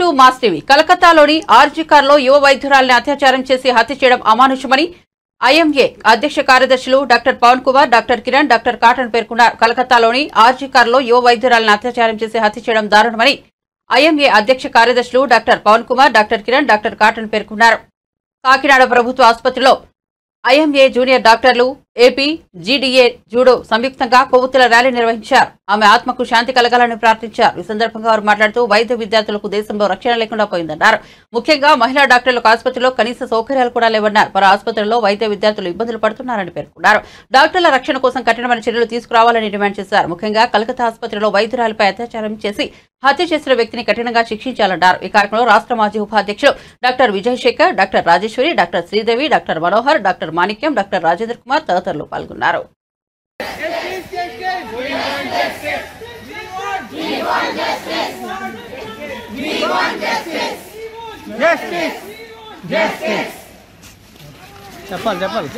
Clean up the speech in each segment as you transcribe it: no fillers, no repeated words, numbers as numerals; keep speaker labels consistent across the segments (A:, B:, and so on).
A: Welcome to mass TV. కలకత్తాలోని RG కార్లో యువ వైద్యురాలిని అత్యాచారం చేసి హత్య చేయడం అమానుషమని ఐఎంఏ అధ్యక్ష కార్యదర్శులు doctor Pavan Kumar, doctor Kiran, doctor కాటన్ పేర్కొన్నారు. కలకత్తాలోని ఆర్జీ కార్లో యువ వైద్యురాలిని అత్యాచారం చేసి హత్య చేయడం దారుణమని ఐఎంఏ అధ్యక్ష కార్యదర్శులు doctor Pavan Kumar, doctor Kiran, doctor కాటన్ పేర్కొన్నారు. కాకినాడ ప్రభుత్వ ఆసుపత్రిలో ఐఎంఏ జూనియర్ డాక్టర్లు, ఏపీ, జీడీఏ, జూడో సంయుక్తంగా కొవ్వొత్తుల ర్యాలీ నిర్వహించారు. ఆమె ఆత్మకు శాంతి కలగాలని ప్రార్థించారు. ఈ సందర్భంగా వారు మాట్లాడుతూ వైద్య విద్యార్థులకు దేశంలో రక్షణ లేకుండా పోయిందన్నారు. ముఖ్యంగా మహిళా డాక్టర్లకు ఆసుపత్రిలో కనీస సౌకర్యాలు కూడా లేవన్నారు. పలు ఆసుపత్రుల్లో వైద్య విద్యార్థులు ఇబ్బందులు పడుతున్నారని పేర్కొన్నారు. డాక్టర్ల రక్షణ కోసం కఠినమైన చర్యలు తీసుకురావాలని డిమాండ్ చేశారు. ముఖ్యంగా కలకత్తా ఆసుపత్రిలో వైద్యురాలిపై అత్యాచారం చేసి హత్య చేసిన వ్యక్తిని కఠినంగా శిక్షించాలన్నారు. ఈ కార్యక్రమంలో రాష్ట్ర మాజీ ఉపాధ్యక్షులు doctor Vijay Shekar, doctor Rajeshwari, doctor Sridevi, doctor Manohar, doctor Manikyam, doctor Rajendra Kumar తదితరులు పాల్గొన్నారు.
B: చెప్పాలి చెప్పాలి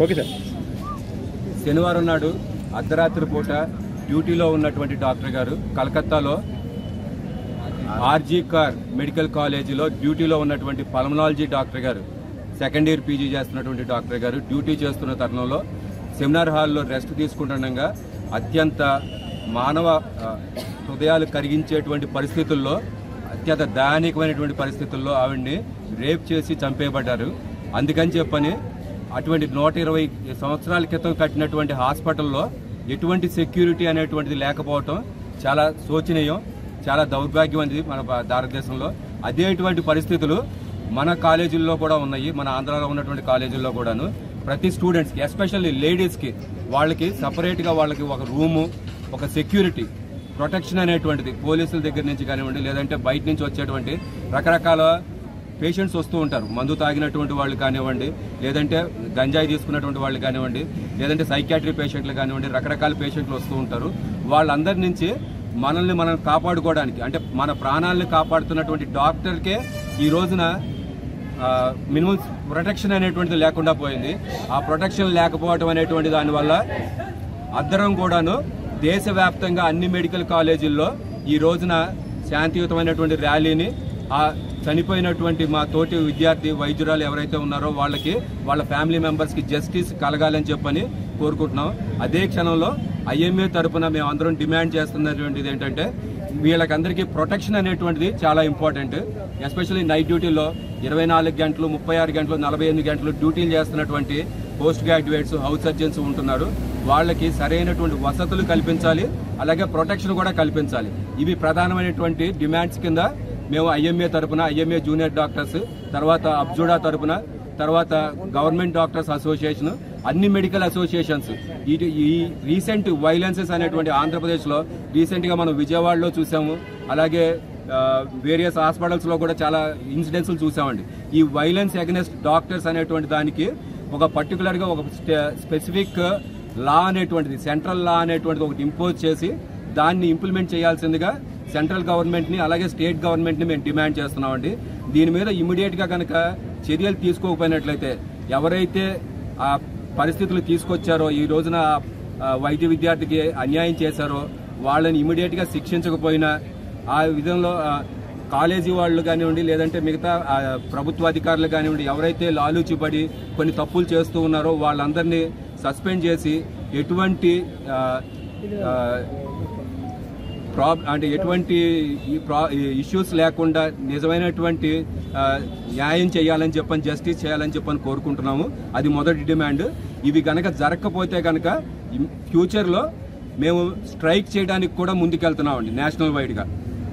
B: ఓకే సార్.
C: శనివారం నాడు అర్ధరాత్రి పూట డ్యూటీలో ఉన్నటువంటి డాక్టర్ గారు కలకత్తాలో ఆర్జీ కార్ మెడికల్ కాలేజీలో డ్యూటీలో ఉన్నటువంటి పల్మనాలజీ డాక్టర్ గారు, సెకండ్ ఇయర్ పీజీ చేస్తున్నటువంటి డాక్టర్ గారు డ్యూటీ చేస్తున్న తరుణంలో సెమినార్ హాల్లో రెస్ట్ తీసుకుంటుండగా అత్యంత మానవ హృదయాలు కరిగించేటువంటి పరిస్థితుల్లో, అత్యంత దయనీయమైనటువంటి పరిస్థితుల్లో ఆవిడ్ని రేప్ చేసి చంపేయబడ్డారు. అందుకని చెప్పని అటువంటి 120 సంవత్సరాల క్రితం కట్టినటువంటి హాస్పిటల్లో ఎటువంటి సెక్యూరిటీ అనేటువంటిది లేకపోవటం చాలా శోచనీయం, చాలా దౌర్భాగ్యం అనేది మన భారతదేశంలో. అదేటువంటి పరిస్థితులు మన కాలేజీల్లో కూడా ఉన్నాయి. మన ఆంధ్రాలో ఉన్నటువంటి కాలేజీల్లో కూడాను ప్రతి స్టూడెంట్స్కి, ఎస్పెషల్లీ లేడీస్కి, వాళ్ళకి సపరేట్గా వాళ్ళకి ఒక రూము, ఒక సెక్యూరిటీ ప్రొటెక్షన్ అనేటువంటిది పోలీసుల దగ్గర నుంచి కానివ్వండి, లేదంటే బయట నుంచి వచ్చేటువంటి రకరకాల పేషెంట్స్ వస్తూ ఉంటారు. మందు తాగినటువంటి వాళ్ళు కానివ్వండి, లేదంటే గంజాయి తీసుకున్నటువంటి వాళ్ళు కానివ్వండి, లేదంటే సైకాట్రీ పేషెంట్లు కానివ్వండి, రకరకాల పేషెంట్లు వస్తూ ఉంటారు. వాళ్ళందరి నుంచి మనల్ని మనం కాపాడుకోవడానికి, అంటే మన ప్రాణాలను కాపాడుతున్నటువంటి డాక్టర్కే ఈ రోజున మినిమం ప్రొటెక్షన్ అనేటువంటిది లేకుండా పోయింది. ఆ ప్రొటెక్షన్ లేకపోవడం అనేటువంటి దానివల్ల అద్దరం కూడాను దేశవ్యాప్తంగా అన్ని మెడికల్ కాలేజీల్లో ఈ రోజున శాంతియుతమైనటువంటి ర్యాలీని ఆ చనిపోయినటువంటి మా తోటి విద్యార్థి వైద్యురాలు ఎవరైతే ఉన్నారో వాళ్ళకి, వాళ్ళ ఫ్యామిలీ మెంబర్స్కి జస్టిస్ కలగాలని చెప్పని కోరుకుంటున్నాం. అదే క్షణంలో ఐఎంఏ తరఫున మేము అందరం డిమాండ్ చేస్తున్నటువంటిది ఏంటంటే వీళ్ళకందరికీ ప్రొటెక్షన్ అనేటువంటిది చాలా ఇంపార్టెంట్. ఎస్పెషల్లీ నైట్ డ్యూటీలో 24 గంటలు, 36 గంటలు, 48 గంటలు డ్యూటీలు చేస్తున్నటువంటి పోస్ట్ గ్రాడ్యుయేట్స్, హౌస్ సర్జన్స్ ఉంటున్నారు. వాళ్ళకి సరైనటువంటి వసతులు కల్పించాలి, అలాగే ప్రొటెక్షన్ కూడా కల్పించాలి. ఇవి ప్రధానమైనటువంటి డిమాండ్స్ కింద మేము ఐఎంఏ తరఫున, ఐఎంఏ జూనియర్ డాక్టర్స్ తర్వాత అబ్జుడా తరపున, తర్వాత గవర్నమెంట్ డాక్టర్స్ అసోసియేషన్, అన్ని మెడికల్ అసోసియేషన్స్ ఈ రీసెంట్ వైలెన్సెస్ అనేటువంటి ఆంధ్రప్రదేశ్లో రీసెంట్గా మనం విజయవాడలో చూసాము, అలాగే వేరియస్ హాస్పిటల్స్లో కూడా చాలా ఇన్సిడెంట్స్లు చూసామండి. ఈ వైలెన్స్ అగెన్స్ట్ డాక్టర్స్ అనేటువంటి దానికి ఒక పర్టికులర్గా ఒక స్పెసిఫిక్ లా అనేటువంటిది, సెంట్రల్ లా అనేటువంటిది ఒకటి ఇంపోజ్ చేసి దాన్ని ఇంప్లిమెంట్ చేయాల్సిందిగా సెంట్రల్ గవర్నమెంట్ని అలాగే స్టేట్ గవర్నమెంట్ని మేము డిమాండ్ చేస్తున్నామండి. దీని మీద ఇమీడియట్గా కనుక చర్యలు తీసుకోకపోయినట్లయితే ఎవరైతే ఆ పరిస్థితులు తీసుకొచ్చారో, ఈ రోజున వైద్య విద్యార్థికి అన్యాయం చేశారో వాళ్ళని ఇమీడియట్గా శిక్షించకపోయినా ఆ విధంలో కాలేజీ వాళ్ళు కానివ్వండి, లేదంటే మిగతా ప్రభుత్వ అధికారులు కానివ్వండి, ఎవరైతే లాలూచిపడి కొన్ని తప్పులు చేస్తూ ఉన్నారో వాళ్ళందరినీ సస్పెండ్ చేసి ఎటువంటి ఎటువంటి ఇష్యూస్ లేకుండా నిజమైనటువంటి న్యాయం చేయాలని చెప్పని, జస్టిస్ చేయాలని చెప్పని కోరుకుంటున్నాము. అది మొదటి డిమాండ్. ఇవి గనక జరగకపోతే గనక ఫ్యూచర్లో మేము స్ట్రైక్ చేయడానికి కూడా ముందుకెళ్తున్నామండి నేషనల్ వైడ్గా.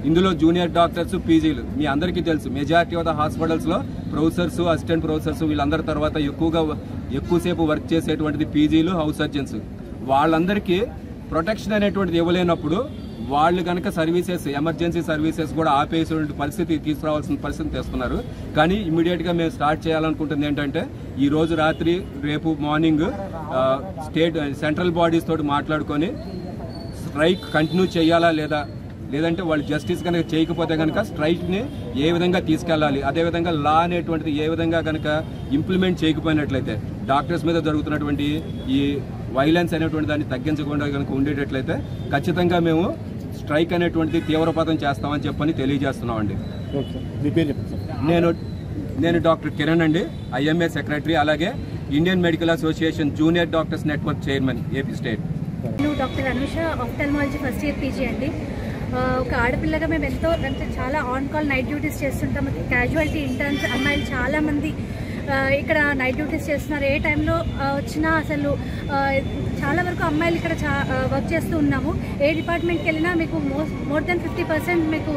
C: ఇందులో జూనియర్ డాక్టర్స్, పీజీలు మీ అందరికీ తెలుసు, మెజారిటీ ఆఫ్ ద హాస్పిటల్స్లో ప్రొఫెసర్స్, అసిస్టెంట్ ప్రొఫెసర్స్ వీళ్ళందరి తర్వాత ఎక్కువసేపు వర్క్ చేసేటువంటిది పీజీలు, హౌస్ సర్జన్స్. వాళ్ళందరికీ ప్రొటెక్షన్ అనేటువంటిది ఇవ్వలేనప్పుడు వాళ్ళు కనుక సర్వీసెస్, ఎమర్జెన్సీ సర్వీసెస్ కూడా ఆపేసేటువంటి పరిస్థితి తీసుకురావాల్సిన పరిస్థితి తెస్తున్నారు. కానీ ఇమ్మీడియట్గా మేము స్టార్ట్ చేయాలనుకుంటుంది ఏంటంటే ఈ రోజు రాత్రి, రేపు మార్నింగ్ సెంట్రల్ బాడీస్ తోటి మాట్లాడుకొని స్ట్రైక్ కంటిన్యూ చేయాలా లేదంటే వాళ్ళు జస్టిస్ కనుక చేయకపోతే కనుక స్ట్రైక్ని ఏ విధంగా తీసుకెళ్లాలి, అదేవిధంగా లా అనేటువంటిది ఏ విధంగా కనుక ఇంప్లిమెంట్ చేయకపోయినట్లయితే డాక్టర్స్ మీద జరుగుతున్నటువంటి ఈ వైలెన్స్ అనేటువంటి దాన్ని తగ్గించకుండా కనుక ఉండేటట్లయితే ఖచ్చితంగా మేము స్ట్రైక్ అనేటువంటిది తీవ్రపదం చేస్తామని చెప్పని తెలియజేస్తున్నామండి. నేను డాక్టర్ కిరణ్ అండి, ఐఎంఏ సెక్రటరీ, అలాగే Indian medical association junior doctors network chairman AP state.
B: నేను doctor Anusha, ophthalmology first year PG అండి. ఒక ఆడపిల్లగా మేము ఎంతో అంటే చాలా ఆన్ కాల్ నైట్ డ్యూటీస్ చేస్తుంటాం. క్యాజువాలిటీ ఇంటర్న్స్ అమ్మాయిలు చాలామంది ఇక్కడ నైట్ డ్యూటీస్ చేస్తున్నారు. ఏ టైంలో వచ్చినా అసలు చాలా వరకు అమ్మాయిలు ఇక్కడ వర్క్ చేస్తూ ఉన్నాము. ఏ డిపార్ట్మెంట్కి వెళ్ళినా మీకు మోర్ దెన్ 50% మీకు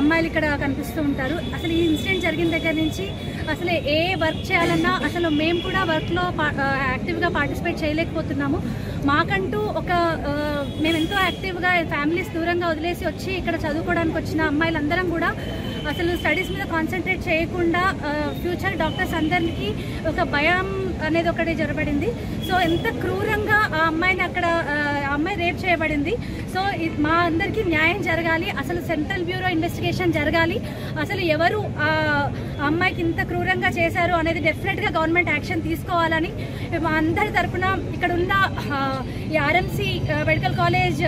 B: అమ్మాయిలు ఇక్కడ కనిపిస్తూ ఉంటారు. అసలు ఈ ఇన్సిడెంట్ జరిగిన దగ్గర నుంచి అసలు ఏ వర్క్ చేయాలన్నా అసలు మేము కూడా వర్క్లో యాక్టివ్గా పార్టిసిపేట్ చేయలేకపోతున్నాము. మాకంటూ మేమెంతో యాక్టివ్గా ఫ్యామిలీస్ దూరంగా వదిలేసి వచ్చి ఇక్కడ చదువుకోవడానికి వచ్చిన అమ్మాయిలందరం కూడా అసలు స్టడీస్ మీద కాన్సన్ట్రేట్ చేయకుండా ఫ్యూచర్ డాక్టర్స్ అందరికీ ఒక భయం అనేది ఒకటి జరగబడింది. సో ఎంత క్రూరంగా ఆ అమ్మాయిని అక్కడ అమ్మాయి రేప్ చేయబడింది. సో మా అందరికీ న్యాయం జరగాలి. అసలు సెంట్రల్ బ్యూరో ఇన్వెస్టిగేషన్ జరగాలి. అసలు ఎవరు ఆ అమ్మాయికి ఇంత క్రూరంగా చేశారు అనేది డెఫినెట్గా గవర్నమెంట్ యాక్షన్ తీసుకోవాలని మా అందరి తరఫున ఇక్కడ ఉన్న ఈ ఆర్ఎంసీ మెడికల్ కాలేజ్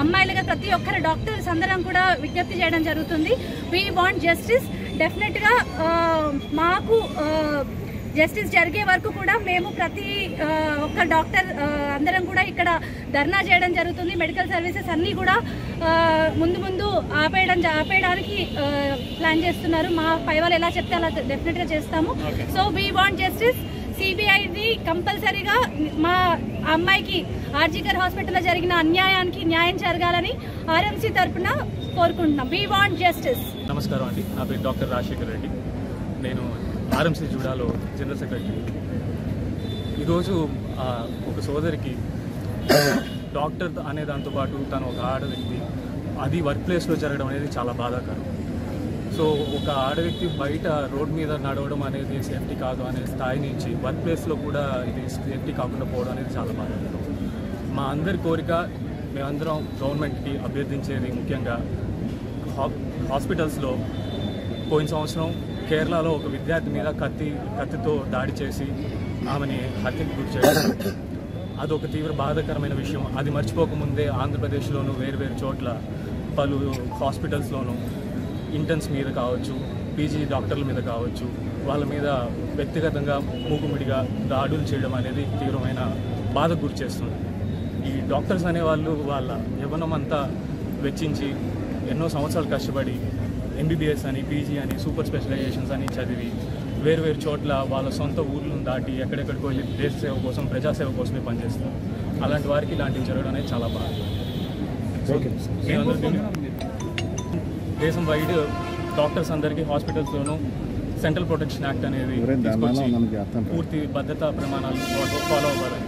B: అమ్మాయిలుగా ప్రతి ఒక్కరు డాక్టర్స్ అందరం కూడా విజ్ఞప్తి చేయడం జరుగుతుంది. We want justice. డెఫినెట్గా మాకు జస్టిస్ జరిగే వరకు కూడా మేము ప్రతి ఒక్క డాక్టర్ అందరం కూడా ఇక్కడ ధర్నా చేయడం జరుగుతుంది. మెడికల్ సర్వీసెస్ అన్నీ కూడా ముందు ఆపేయడానికి ప్లాన్ చేస్తున్నారు. మా పై వాళ్ళు ఎలా చెప్తే అలా డెఫినెట్గా చేస్తాము. So we want justice. సిబిఐని కంపల్సరీగా మా అమ్మాయికి ఆర్జికర్ హాస్పిటల్లో జరిగిన అన్యాయానికి న్యాయం జరగాలని ఆర్ఎంసీ తరఫున కోరుకుంటున్నాం. We want justice.
D: నమస్కారం అండి, నా పేరు డాక్టర్ రాజశేఖర్ రెడ్డి. నేను ఆర్ఎంసీ జూడాలో జనరల్ సెక్రటరీ. ఈరోజు ఒక సోదరికి డాక్టర్ అనే దాంతోపాటు తను ఒక ఆడ వ్యక్తి, అది వర్క్ ప్లేస్లో జరగడం అనేది చాలా బాధాకరం. సో ఒక ఆడ వ్యక్తి బయట రోడ్ మీద నడవడం అనేది సేఫ్టీ కాదు అనే స్థాయి నుంచి వర్క్ ప్లేస్లో కూడా ఇది సేఫ్టీ కాకుండా పోవడం అనేది చాలా బాధాకరం. మా అందరి కోరిక, మేమందరం గవర్నమెంట్కి అభ్యర్థించేది ముఖ్యంగా హాస్పిటల్స్లో పోయిన సంవత్సరం కేరళలో ఒక విద్యార్థి మీద కత్తితో దాడి చేసి ఆమెని హత్యకు గురి చేయడం, అదొక తీవ్ర బాధాకరమైన విషయం. అది మర్చిపోకముందే ఆంధ్రప్రదేశ్లోనూ వేరు చోట్ల పలు హాస్పిటల్స్లోనూ ఇంటర్న్స్ మీద కావచ్చు, పీజీ డాక్టర్ల మీద కావచ్చు, వాళ్ళ మీద వ్యక్తిగతంగా మూకుముడిగా దాడులు చేయడం అనేది తీవ్రమైన బాధకు గురి చేస్తుంది. ఈ డాక్టర్స్ అనేవాళ్ళు వాళ్ళ యవ్వనం అంతా వెచ్చించి ఎన్నో సంవత్సరాలు కష్టపడి ఎంబీబీఎస్ అని, పీజీ అని, సూపర్ స్పెషలైజేషన్స్ అని చదివి వేరు చోట్ల వాళ్ళ సొంత ఊర్లను దాటి ఎక్కడెక్కడికి వెళ్ళి దేశ సేవ కోసం, ప్రజాసేవ కోసమే పనిచేస్తారు. అలాంటి వారికి ఇలాంటివి జరగడం అనేది చాలా బాధ. దేశం వైడ్ డాక్టర్స్ అందరికీ హాస్పిటల్స్లోనూ సెంట్రల్ ప్రొటెక్షన్ యాక్ట్ అనేది తీసుకొచ్చి పూర్తి భద్రతా ప్రమాణాలు ఫాలో అవ్వాలని